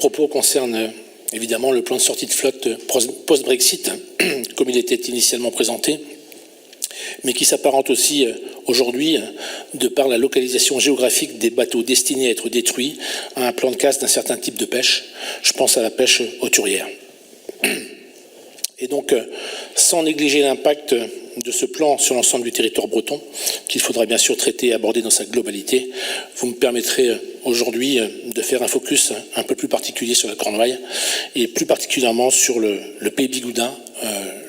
propos concerne évidemment le plan de sortie de flotte post-Brexit, comme il était initialement présenté, mais qui s'apparente aussi aujourd'hui, de par la localisation géographique des bateaux destinés à être détruits, à un plan de casse d'un certain type de pêche. Je pense à la pêche hauturière. Et donc, sans négliger l'impact de ce plan sur l'ensemble du territoire breton, qu'il faudra bien sûr traiter et aborder dans sa globalité, vous me permettrez aujourd'hui de faire un focus un peu plus particulier sur la Cornouaille et plus particulièrement sur le pays bigoudin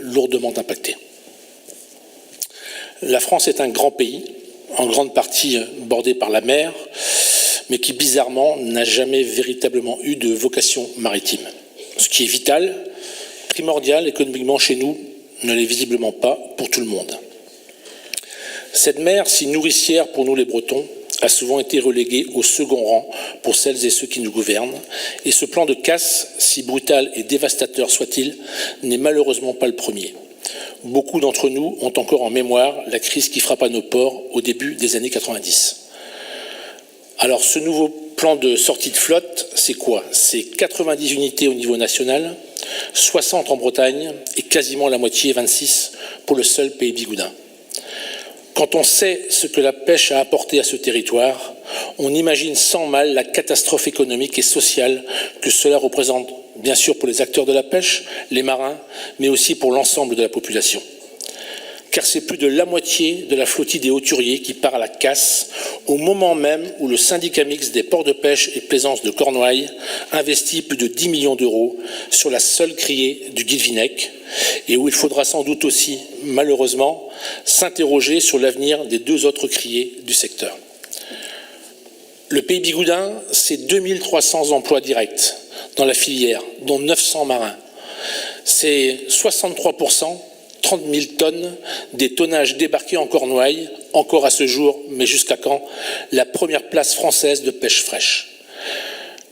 lourdement impacté. La France est un grand pays, en grande partie bordé par la mer, mais qui bizarrement n'a jamais véritablement eu de vocation maritime. Ce qui est vital, primordial économiquement chez nous, ne l'est visiblement pas pour tout le monde. Cette mer, si nourricière pour nous les Bretons, a souvent été reléguée au second rang pour celles et ceux qui nous gouvernent, et ce plan de casse, si brutal et dévastateur soit-il, n'est malheureusement pas le premier. Beaucoup d'entre nous ont encore en mémoire la crise qui frappa nos ports au début des années 90. Alors ce nouveau plan de sortie de flotte, c'est quoi? C'est 90 unités au niveau national, 60 en Bretagne et quasiment la moitié, 26, pour le seul pays bigoudin. Quand on sait ce que la pêche a apporté à ce territoire, on imagine sans mal la catastrophe économique et sociale que cela représente, bien sûr pour les acteurs de la pêche, les marins, mais aussi pour l'ensemble de la population. Car c'est plus de la moitié de la flottille des hauturiers qui part à la casse au moment même où le syndicat mixte des ports de pêche et plaisance de Cornouailles investit plus de 10 millions d'euros sur la seule criée du Guilvinec et où il faudra sans doute aussi, malheureusement, s'interroger sur l'avenir des deux autres criées du secteur. Le pays bigoudin, c'est 2300 emplois directs dans la filière, dont 900 marins. C'est 63%, 30 000 tonnes des tonnages débarqués en Cornouailles, encore à ce jour, mais jusqu'à quand, la première place française de pêche fraîche.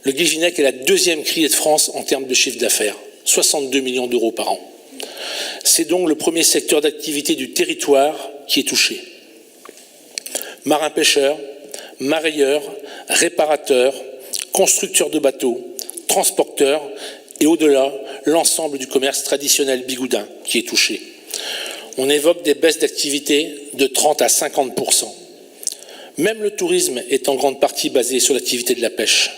Le Guilvinec est la deuxième criée de France en termes de chiffre d'affaires, 62 millions d'euros par an. C'est donc le premier secteur d'activité du territoire qui est touché. Marins-pêcheurs, marailleurs, réparateurs, constructeurs de bateaux, transporteurs et au-delà, l'ensemble du commerce traditionnel bigoudin qui est touché. On évoque des baisses d'activité de 30 à 50%. Même le tourisme est en grande partie basé sur l'activité de la pêche.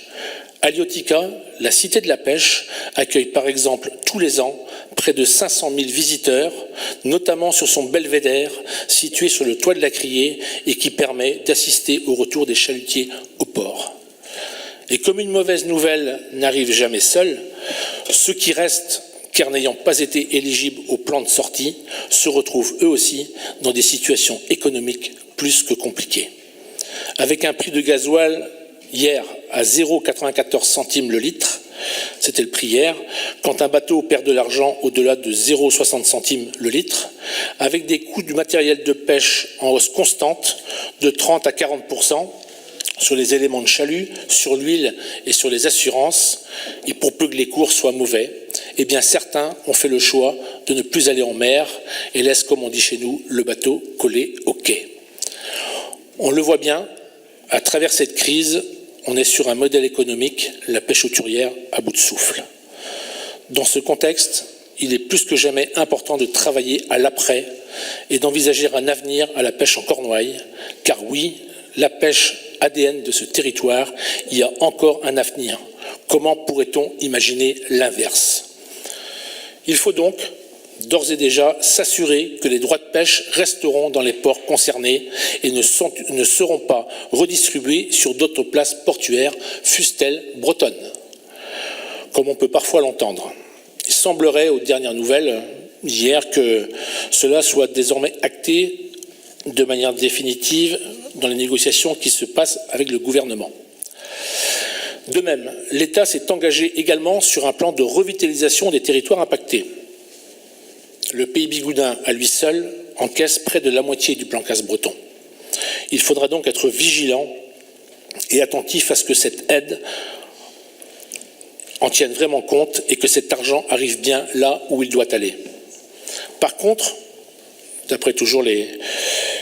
Aliotica, la cité de la pêche, accueille par exemple tous les ans près de 500 000 visiteurs, notamment sur son belvédère situé sur le toit de la criée et qui permet d'assister au retour des chalutiers au port. Et comme une mauvaise nouvelle n'arrive jamais seule, ceux qui restent, car n'ayant pas été éligibles au plan de sortie, se retrouvent eux aussi dans des situations économiques plus que compliquées. Avec un prix de gasoil hier à 0,94 centimes le litre, c'était le prix hier, quand un bateau perd de l'argent au-delà de 0,60 centimes le litre, avec des coûts du matériel de pêche en hausse constante de 30 à 40%, sur les éléments de chalut, sur l'huile et sur les assurances, et pour peu que les cours soient mauvais, eh bien certains ont fait le choix de ne plus aller en mer et laissent, comme on dit chez nous, le bateau collé au quai. On le voit bien, à travers cette crise, on est sur un modèle économique, la pêche hauturière, à bout de souffle. Dans ce contexte, il est plus que jamais important de travailler à l'après et d'envisager un avenir à la pêche en Cornouailles, car oui, la pêche ADN de ce territoire, il y a encore un avenir. Comment pourrait-on imaginer l'inverse? Il faut donc, d'ores et déjà, s'assurer que les droits de pêche resteront dans les ports concernés et ne seront pas redistribués sur d'autres places portuaires, fussent-elles bretonnes, comme on peut parfois l'entendre. Il semblerait, aux dernières nouvelles, hier, que cela soit désormais acté de manière définitive dans les négociations qui se passent avec le gouvernement. De même, l'État s'est engagé également sur un plan de revitalisation des territoires impactés. Le pays bigoudin, à lui seul, encaisse près de la moitié du plan casse breton. Il faudra donc être vigilant et attentif à ce que cette aide en tienne vraiment compte et que cet argent arrive bien là où il doit aller. Par contre, d'après toujours les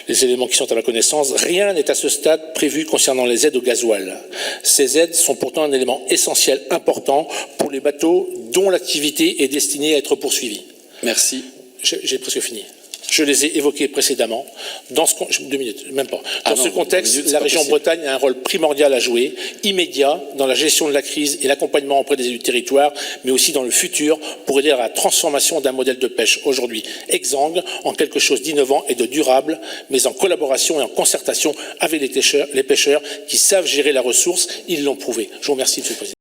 les éléments qui sont à ma connaissance, rien n'est à ce stade prévu concernant les aides au gasoil. Ces aides sont pourtant un élément essentiel important pour les bateaux dont l'activité est destinée à être poursuivie. Merci. J'ai presque fini. Je les ai évoqués précédemment. Dans ce, 2 minutes, même pas. Dans ce contexte, la région Bretagne a un rôle primordial à jouer, immédiat, dans la gestion de la crise et l'accompagnement auprès des élus du territoire, mais aussi dans le futur, pour aider à la transformation d'un modèle de pêche aujourd'hui exsangue en quelque chose d'innovant et de durable, mais en collaboration et en concertation avec les pêcheurs qui savent gérer la ressource. Ils l'ont prouvé. Je vous remercie, Monsieur le Président.